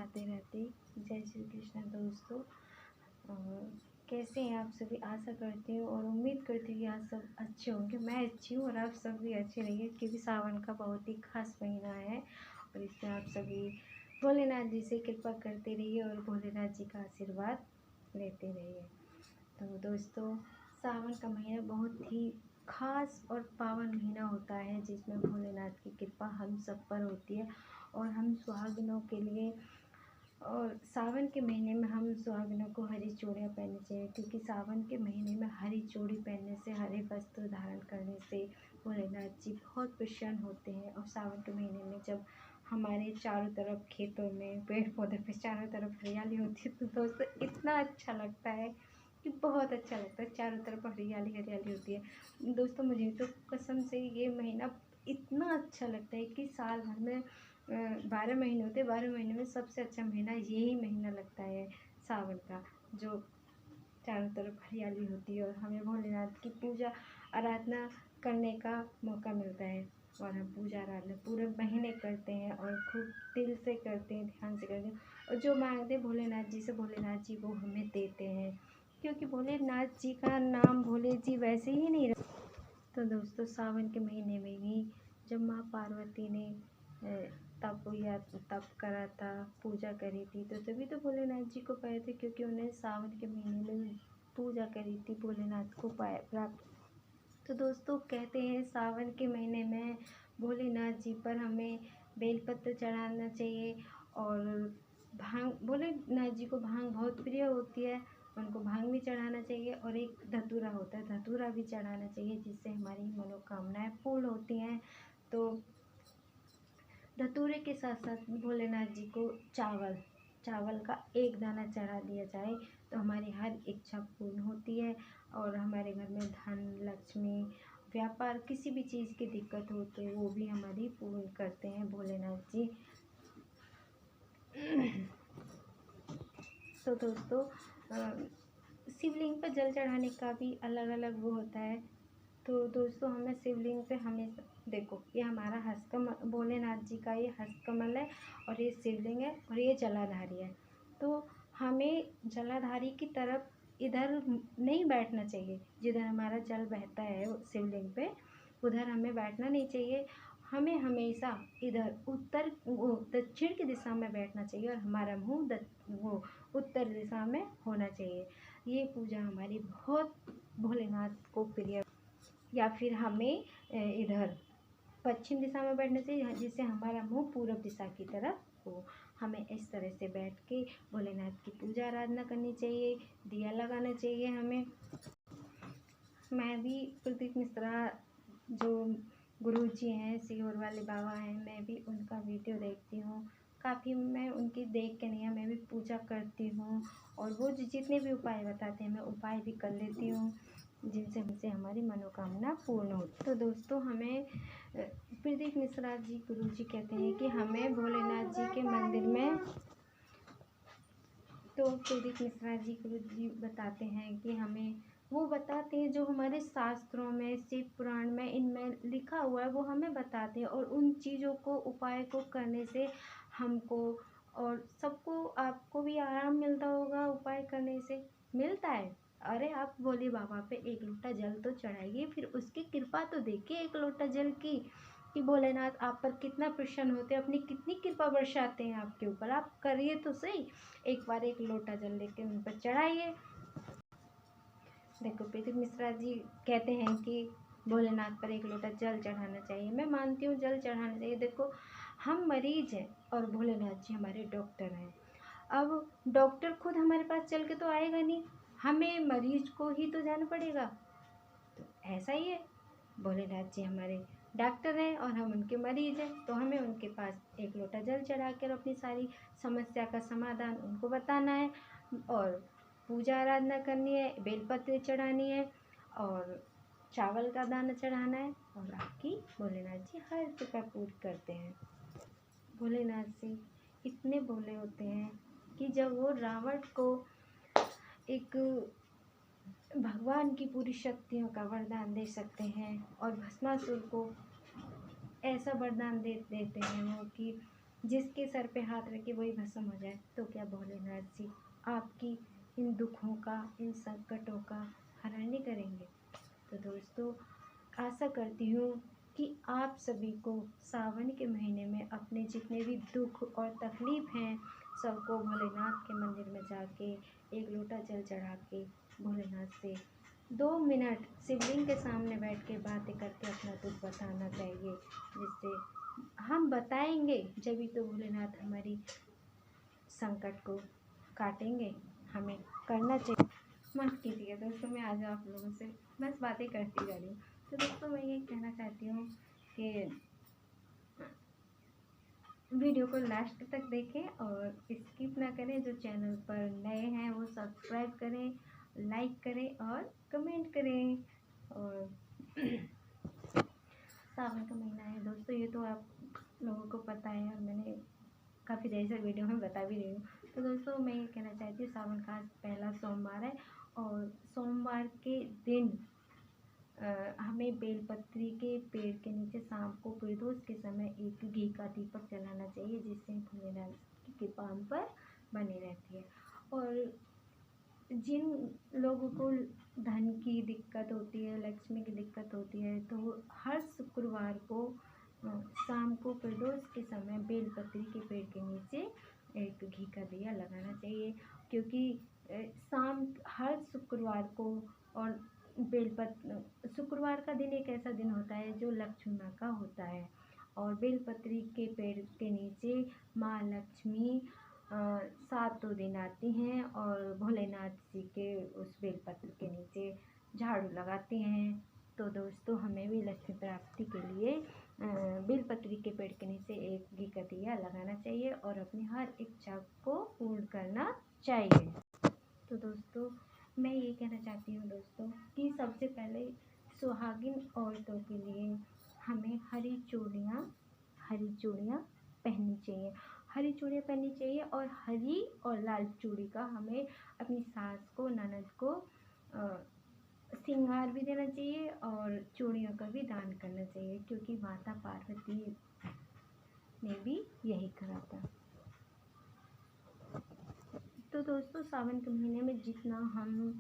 राधे राधे। जय श्री कृष्ण दोस्तों। कैसे हैं आप सभी? आशा करती हूँ और उम्मीद करती हूँ कि आप सब अच्छे होंगे। मैं अच्छी हूँ और आप सब भी अच्छे रहिए, क्योंकि सावन का बहुत ही खास महीना है और इसमें आप सभी भोलेनाथ जी से कृपा करते रहिए और भोलेनाथ जी का आशीर्वाद लेते रहिए। तो दोस्तों, सावन का महीना बहुत ही खास और पावन महीना होता है, जिसमें भोलेनाथ की कृपा हम सब पर होती है और हम सुहागिनों के लिए, और सावन के महीने में हम सुहागिनों को हरी चूड़ियाँ पहननी चाहिए, क्योंकि सावन के महीने में हरी चूड़ी पहनने से, हरे वस्त्र धारण करने से भोलेनाथ जी बहुत प्रसन्न होते हैं। और सावन के महीने में जब हमारे चारों तरफ खेतों में पेड़ पौधे पे चारों तरफ हरियाली होती है, तो दोस्तों इतना अच्छा लगता है कि बहुत अच्छा लगता है। चारों तरफ हरियाली हरियाली होती है दोस्तों। मुझे तो कसम से ये महीना इतना अच्छा लगता है कि साल भर में 12 महीने होते हैं, 12 महीने में सबसे अच्छा महीना यही महीना लगता है सावन का, जो चारों तरफ हरियाली होती है और हमें भोलेनाथ की पूजा आराधना करने का मौका मिलता है। और हम पूजा आराधना पूरे महीने करते हैं और खूब दिल से करते हैं, ध्यान से करते हैं, और जो मांगते हैं भोलेनाथ जी से, भोलेनाथ जी वो हमें देते हैं, क्योंकि भोलेनाथ जी का नाम भोले जी वैसे ही नहीं रहते। तो दोस्तों, सावन के महीने में भी जब माँ पार्वती ने तप करा था, पूजा करी थी, तो तभी तो भोलेनाथ जी को पाए थे, क्योंकि उन्हें सावन के महीने में पूजा करी थी, भोलेनाथ को पाया प्राप्त। तो दोस्तों, कहते हैं सावन के महीने में भोलेनाथ जी पर हमें बेलपत्र चढ़ाना चाहिए और भांग, भोलेनाथ जी को भांग बहुत प्रिय होती है, उनको भांग भी चढ़ाना चाहिए, और एक धतूरा होता है, धतूरा भी चढ़ाना चाहिए, जिससे हमारी मनोकामनाएं पूर्ण होती हैं। तो धतूरे के साथ साथ भोलेनाथ जी को चावल का एक दाना चढ़ा दिया जाए तो हमारी हर इच्छा पूर्ण होती है, और हमारे घर में धन, लक्ष्मी, व्यापार, किसी भी चीज़ की दिक्कत हो तो वो भी हमारी पूर्ण करते हैं भोलेनाथ जी। तो दोस्तों, शिवलिंग पर जल चढ़ाने का भी अलग अलग वो होता है। तो दोस्तों, हमें शिवलिंग पे हमेशा देखो, ये हमारा हस्तकमल, भोलेनाथ जी का ये हस्तकमल है और ये शिवलिंग है और ये जलाधारी है। तो हमें जलाधारी की तरफ इधर नहीं बैठना चाहिए, जिधर हमारा जल बहता है शिवलिंग पे, उधर हमें बैठना नहीं चाहिए। हमें हमेशा इधर दक्षिण की दिशा में बैठना चाहिए और हमारा मुंह वो उत्तर दिशा में होना चाहिए। ये पूजा हमारी बहुत भोलेनाथ को प्रिय। या फिर हमें इधर पश्चिम दिशा में बैठना चाहिए, जिससे हमारा मुंह पूर्व दिशा की तरफ हो। हमें इस तरह से बैठ के भोलेनाथ की पूजा आराधना करनी चाहिए, दिया लगाना चाहिए हमें। मैं भी प्रदीप मिश्रा, जो गुरुजी हैं, सीहोर वाले बाबा हैं, मैं भी उनका वीडियो देखती हूँ काफ़ी। मैं उनकी देख के नहीं है, मैं भी पूजा करती हूँ और वो जितने भी उपाय बताते हैं मैं उपाय भी कर लेती हूँ, जिनसे हमारी मनोकामना पूर्ण होती। तो दोस्तों, हमें प्रदीप मिश्रा जी गुरुजी कहते हैं कि हमें भोलेनाथ जी के मंदिर में, तो प्रदीप मिश्रा जी गुरुजी बताते हैं कि हमें वो बताते हैं जो हमारे शास्त्रों में, शिव पुराण में, इनमें लिखा हुआ है वो हमें बताते हैं, और उन चीज़ों को, उपाय को करने से हमको और सबको, आपको भी आराम मिलता होगा। उपाय करने से मिलता है। अरे आप भोले बाबा पे एक लोटा जल तो चढ़ाइए, फिर उसकी कृपा तो देखिए एक लोटा जल की, कि भोलेनाथ आप पर कितना प्रसन्न होते हैं, अपनी कितनी कृपा बरसाते हैं आपके ऊपर। आप करिए तो सही, एक बार एक लोटा जल लेके उन पर चढ़ाइए। देखो, प्रदीप मिश्रा जी कहते हैं कि भोलेनाथ पर एक लोटा जल चढ़ाना चाहिए। मैं मानती हूँ जल चढ़ाना चाहिए। देखो, हम मरीज हैं और भोलेनाथ जी हमारे डॉक्टर हैं। अब डॉक्टर खुद हमारे पास चल के तो आएगा नहीं, हमें मरीज को ही तो जाना पड़ेगा। तो ऐसा ही है, भोलेनाथ जी हमारे डॉक्टर हैं और हम उनके मरीज हैं, तो हमें उनके पास एक लोटा जल चढ़ा कर अपनी सारी समस्या का समाधान उनको बताना है, और पूजा आराधना करनी है, बेलपत्र चढ़ानी है और चावल का दाना चढ़ाना है, और आपकी भोलेनाथ जी हर कृपा पूरी करते हैं। भोलेनाथ जी इतने भोले होते हैं कि जब वो रावण को एक भगवान की पूरी शक्तियों का वरदान दे सकते हैं, और भस्मासुर को ऐसा वरदान दे देते हैं वो कि जिसके सर पे हाथ रखे वही भस्म हो जाए, तो क्या भोलेनाथ जी आपकी इन दुखों का, इन संकटों का हरण नहीं करेंगे। तो दोस्तों, आशा करती हूँ कि आप सभी को सावन के महीने में अपने जितने भी दुख और तकलीफ़ हैं सबको भोलेनाथ के मंदिर में जाके एक लोटा जल चढ़ा के भोलेनाथ से 2 मिनट शिवलिंग के सामने बैठ के बातें करके अपना दुख बताना चाहिए, जिससे हम बताएंगे जभी तो भोलेनाथ हमारी संकट को काटेंगे। हमें करना चाहिए। माफ़ कीजिएगा दोस्तों, मैं आज आप लोगों से बस बातें करती जा रही हूँ। तो दोस्तों, मैं ये कहना चाहती हूँ कि वीडियो को लास्ट तक देखें और स्किप ना करें। जो चैनल पर नए हैं वो सब्सक्राइब करें, लाइक करें और कमेंट करें। और सावन का महीना है दोस्तों, ये तो आप लोगों को पता है और मैंने काफ़ी देर से वीडियो में बता भी रही हूँ। तो दोस्तों, मैं ये कहना चाहती हूँ सावन का आज पहला सोमवार है और सोमवार के दिन हमें बेलपत्री के पेड़ के नीचे शाम को प्रदोष के समय एक घी का दीपक जलाना चाहिए, जिससे भोलेनाथ की कृपा हम पर बनी रहती है। और जिन लोगों को धन की दिक्कत होती है, लक्ष्मी की दिक्कत होती है, तो हर शुक्रवार को शाम को प्रदोष के समय बेलपत्री के पेड़ के नीचे एक घी का दिया लगाना चाहिए, क्योंकि शाम हर शुक्रवार को और शुक्रवार का दिन एक ऐसा दिन होता है जो लक्ष्मी माँ का होता है और बेलपत्री के पेड़ के नीचे माँ लक्ष्मी 7 दिन आती हैं और भोलेनाथ जी के उस बेलपत्र के नीचे झाड़ू लगाती हैं। तो दोस्तों, हमें भी लक्ष्मी प्राप्ति के लिए बेलपत्री के पेड़ के नीचे एक घी का दिया लगाना चाहिए और अपनी हर इच्छा को पूर्ण करना चाहिए। तो दोस्तों, मैं ये कहना चाहती हूँ दोस्तों कि सबसे पहले सुहागिन औरतों के लिए हमें हरी चूड़ियाँ पहननी चाहिए। हरी चूड़ियाँ पहननी चाहिए और हरी और लाल चूड़ी का हमें अपनी सास को, ननद को श्रृंगार भी देना चाहिए और चूड़ियों का भी दान करना चाहिए, क्योंकि माता पार्वती ने भी यही करा था। तो दोस्तों, सावन के महीने में जितना हम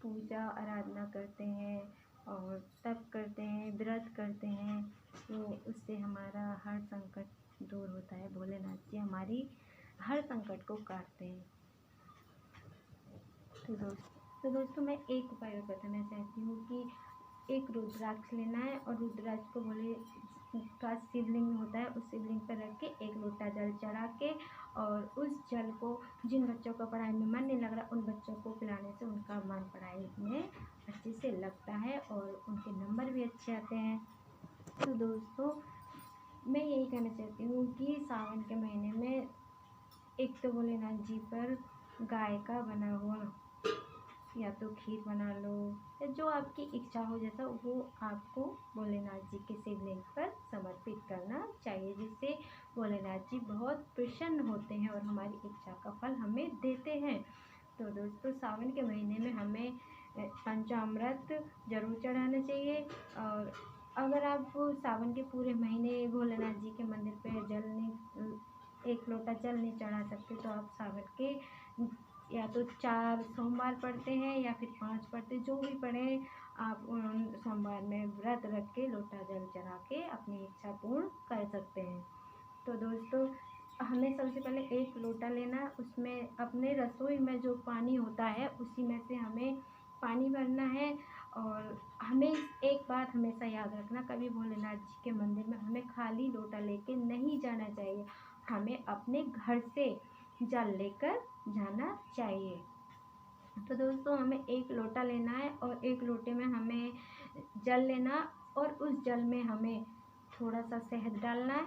पूजा आराधना करते हैं और तप करते हैं, व्रत करते हैं, तो उससे हमारा हर संकट दूर होता है। भोलेनाथ जी हमारी हर संकट को काटते हैं। तो दोस्तों, मैं एक उपाय और बताना चाहती हूँ कि एक रुद्राक्ष लेना है और रुद्राक्ष को भोले का शिवलिंग होता है, उस शिवलिंग पर रख के एक लोटा जल चढ़ा के और उस जल को जिन बच्चों का पढ़ाई में मन नहीं लग रहा उन बच्चों को पिलाने से उनका मन पढ़ाई में अच्छे से लगता है और उनके नंबर भी अच्छे आते हैं। तो दोस्तों, मैं यही कहना चाहती हूँ कि सावन के महीने में एक तो भोलेनाथ जी पर गाय का बना हुआ या तो खीर बना लो या जो आपकी इच्छा हो जैसा वो आपको भोलेनाथ जी के शिवलिंग पर समर्पित करना चाहिए, जिससे भोलेनाथ जी बहुत प्रसन्न होते हैं और हमारी इच्छा का फल हमें देते हैं। तो दोस्तों, सावन के महीने में हमें पंचामृत ज़रूर चढ़ाना चाहिए और अगर आप सावन के पूरे महीने भोलेनाथ जी के मंदिर पर जल नहीं, एक लोटा जल नहीं चढ़ा सकते, तो आप सावन के या तो 4 सोमवार पढ़ते हैं या फिर 5 पढ़ते, जो भी पढ़ें आप उन सोमवार में व्रत रख के लोटा जल चढ़ा के अपनी इच्छा पूर्ण कर सकते हैं। तो दोस्तों, हमें सबसे पहले एक लोटा लेना, उसमें अपने रसोई में जो पानी होता है उसी में से हमें पानी भरना है। और हमें एक बात हमेशा याद रखना, कभी भोलेनाथ जी के मंदिर में हमें खाली लोटा लेके नहीं जाना चाहिए, हमें अपने घर से जल लेकर जाना चाहिए। तो दोस्तों, हमें एक लोटा लेना है और एक लोटे में हमें जल लेना और उस जल में हमें थोड़ा सा शहद डालना है,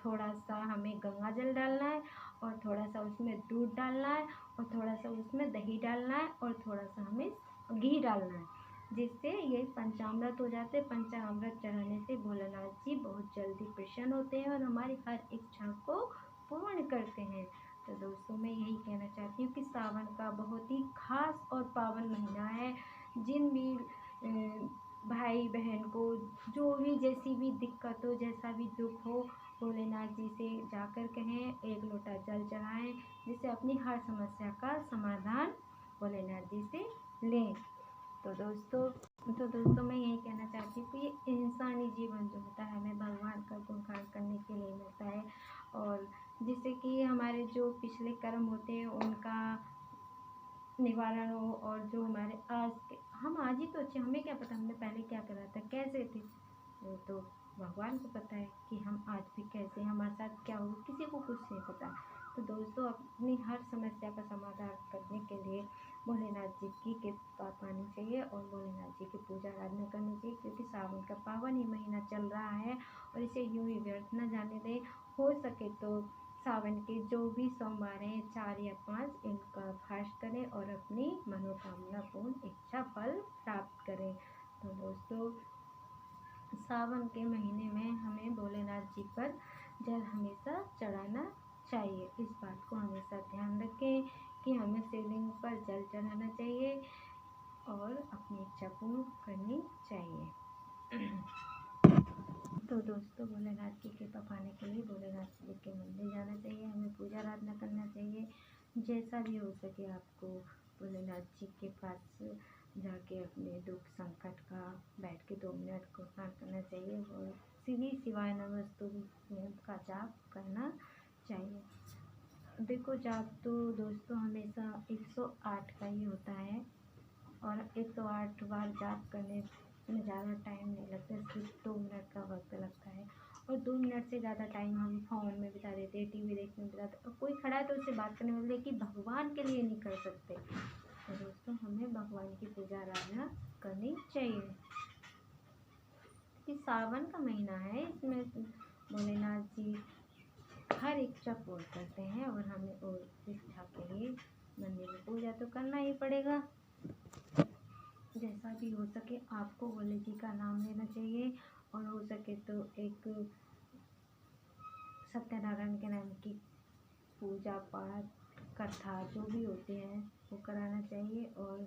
थोड़ा सा हमें गंगा जल डालना है और थोड़ा सा उसमें दूध डालना है और थोड़ा सा उसमें दही डालना है और थोड़ा सा हमें घी डालना है, जिससे ये पंचामृत हो जाते हैं। पंचामृत चढ़ाने से भोलेनाथ जी बहुत जल्दी प्रसन्न होते हैं और हमारी हर इच्छा को पूर्ण करते हैं। तो दोस्तों, मैं यही कहना चाहती हूँ कि सावन का बहुत ही खास और पावन महीना है। जिन भी भाई बहन को जो भी जैसी भी दिक्कत हो, जैसा भी दुख हो, भोलेनाथ जी से जाकर कहें, एक लोटा जल चढ़ाएं, जिससे अपनी हर समस्या का समाधान भोलेनाथ जी से लें। तो दोस्तों मैं यही कहना चाहती हूँ कि ये इंसानी जीवन जो होता है हमें भगवान का गुणगान करने के लिए मिलता है, और जिससे कि हमारे जो पिछले कर्म होते हैं उनका निवारण हो, और जो हमारे हम आज ही तो अच्छे, हमें क्या पता हमने पहले क्या करा था, कैसे थे, वो तो भगवान को पता है कि हम आज भी कैसे, हमारे साथ क्या हो, किसी को कुछ नहीं पता। तो दोस्तों अपनी हर समस्या का समाधान करने के लिए भोलेनाथ जी की कृपा पानी चाहिए और भोलेनाथ जी की पूजा आराधना करनी चाहिए, क्योंकि सावन का पावन ही महीना चल रहा है और इसे यूं ही व्यर्थ न जाने दें। हो सके तो सावन के जो भी सोमवार हैं 4 या 5, इनका फास्ट करें और अपनी मनोकामना पूर्ण इच्छा फल प्राप्त करें। तो दोस्तों सावन के महीने में हमें भोलेनाथ जी पर जल हमेशा चढ़ाना चाहिए। इस बात को हमेशा ध्यान रखें कि हमें शिवलिंग पर जल चढ़ाना चाहिए और अपनी इच्छा पूर्ण करनी चाहिए। तो दोस्तों भोलेनाथ की कृपा पाने के लिए भोलेनाथ जी के मंदिर जाना चाहिए, हमें पूजा आराधना करना चाहिए। जैसा भी हो सके आपको भोलेनाथ जी के पास जाके अपने दुख संकट का बैठ के 2 मिनट को स्नान करना चाहिए और श्री शिवाय नमस्तुभ्यं का जाप करना चाहिए। देखो जाप तो दोस्तों हमेशा 108 का ही होता है और 108 बार जाप करने में ज़्यादा टाइम नहीं लगता, सिर्फ 2 मिनट का वक्त लगता है। और 2 मिनट से ज़्यादा टाइम हम फ़ोन में बिता देते हैं, टीवी देखने में बिता देते हैं, और कोई खड़ा है तो उससे बात करने में, लेकिन भगवान के लिए नहीं कर सकते। तो दोस्तों हमें भगवान की पूजा आराधना करनी चाहिए। कि सावन का महीना है, इसमें भोलेनाथ जी हर इच्छा पूर्ण करते हैं और हमें उस इच्छा के लिए मंदिर में पूजा तो करना ही पड़ेगा। जैसा भी हो सके आपको भोले जी का नाम लेना चाहिए और हो सके तो एक सत्यनारायण के नाम की पूजा पाठ कथा जो भी होते हैं वो कराना चाहिए। और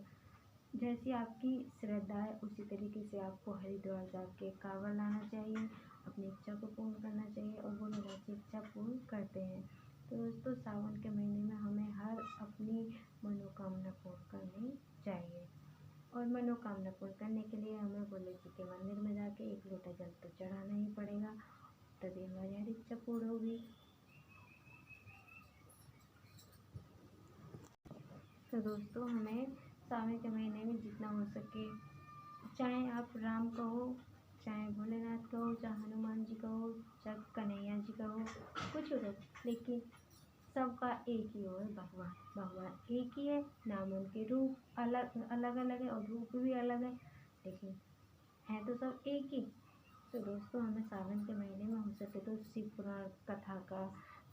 जैसी आपकी श्रद्धा है उसी तरीके से आपको हरिद्वार जाके कांवड़ लाना चाहिए, अपनी इच्छा को पूर्ण करना चाहिए और वो भोलेनाथ की इच्छा पूर्ण करते हैं। तो दोस्तों सावन के महीने में हमें हर अपनी मनोकामना पूर्ण करनी चाहिए और मनोकामना पूर्ण करने के लिए हमें भोले जी के मंदिर में जाके एक लोटा जल तो चढ़ाना ही पड़ेगा, तभी हमारी हर इच्छा पूर्ण होगी। तो दोस्तों हमें सावन के महीने में जितना हो सके, चाहे आप राम का हो, चाहे भोलेनाथ का हो, चाहे हनुमान जी का हो, चाहे कन्हैया जी का हो, कुछ हो, लेकिन सबका एक ही हो है भगवान एक ही है। नाम उनके रूप अलग अलग है और रूप भी अलग है, लेकिन है तो सब एक ही। तो दोस्तों हमें सावन के महीने में हो सके तो शिव पुराण कथा का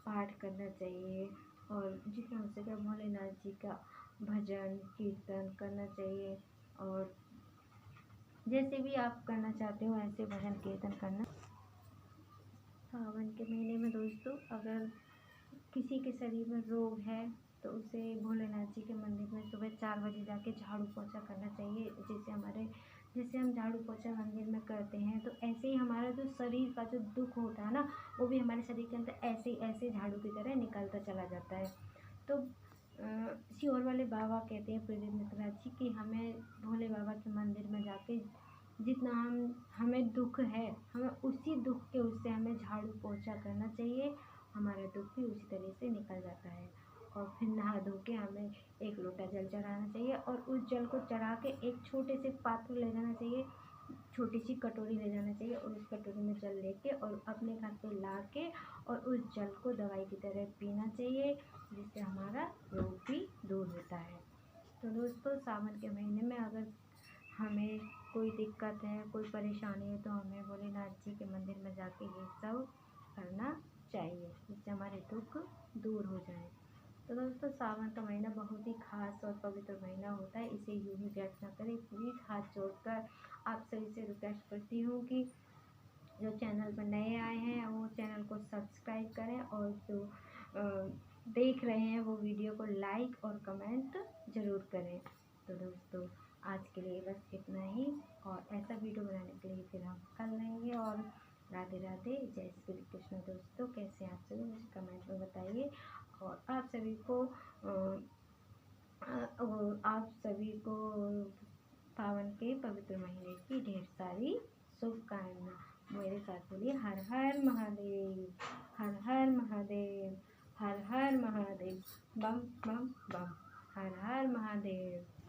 पाठ करना चाहिए और जितना हो सके भोलेनाथ जी का भजन कीर्तन करना चाहिए और जैसे भी आप करना चाहते हो ऐसे भजन कीर्तन करना। सावन के महीने में दोस्तों अगर किसी के शरीर में रोग है तो उसे भोलेनाथ जी के मंदिर में सुबह 4 बजे जाके झाड़ू पोछा करना चाहिए। जैसे हम झाड़ू पोछा मंदिर में करते हैं तो ऐसे ही हमारा जो शरीर का जो दुख होता है ना, वो भी हमारे शरीर के अंदर ऐसे ऐसे झाड़ू की तरह निकलता चला जाता है। तो सीहोर वाले बाबा कहते हैं प्रदीप मिश्रा जी कि हमें भोले बाबा के मंदिर में जाके जितना हमें दुख है, हमें उसी दुख के उससे हमें झाड़ू पोछा करना चाहिए, हमारा दुख भी उसी तरह से निकल जाता है। और फिर नहा धो के हमें एक लोटा जल चढ़ाना चाहिए और उस जल को चढ़ा के एक छोटे से पात्र ले जाना चाहिए, छोटी सी कटोरी ले जाना चाहिए और उस कटोरी में जल लेके और अपने घर पे ला के और उस जल को दवाई की तरह पीना चाहिए, जिससे हमारा रोग भी दूर होता है। तो दोस्तों सावन के महीने में अगर हमें कोई दिक्कत है, कोई परेशानी है तो हमें भोलेनाथ जी के मंदिर में जाके ये सब करना चाहिए, जिससे हमारे दुख दूर हो जाए। तो दोस्तों सावन का महीना बहुत ही खास और पवित्र महीना होता है, इसे यूं ही व्यर्थ न करें। प्लीज़ हाथ जोड़कर आप सभी से रिक्वेस्ट करती हूँ कि जो चैनल पर नए आए हैं वो चैनल को सब्सक्राइब करें और जो देख रहे हैं वो वीडियो को लाइक और कमेंट ज़रूर करें। तो दोस्तों आज के लिए बस इतना ही और ऐसा वीडियो बनाने के लिए फिर हम कल रहेंगे और राधे राधे, जय श्री कृष्ण। दोस्तों कैसे हैं आप सभी, मुझे कमेंट में बताइए। और आप सभी को पावन के पवित्र महीने की ढेर सारी शुभकामना। मेरे साथ बोलिए हर हर महादेव, हर हर महादेव, हर हर महादेव, बम बम बम, हर हर महादेव।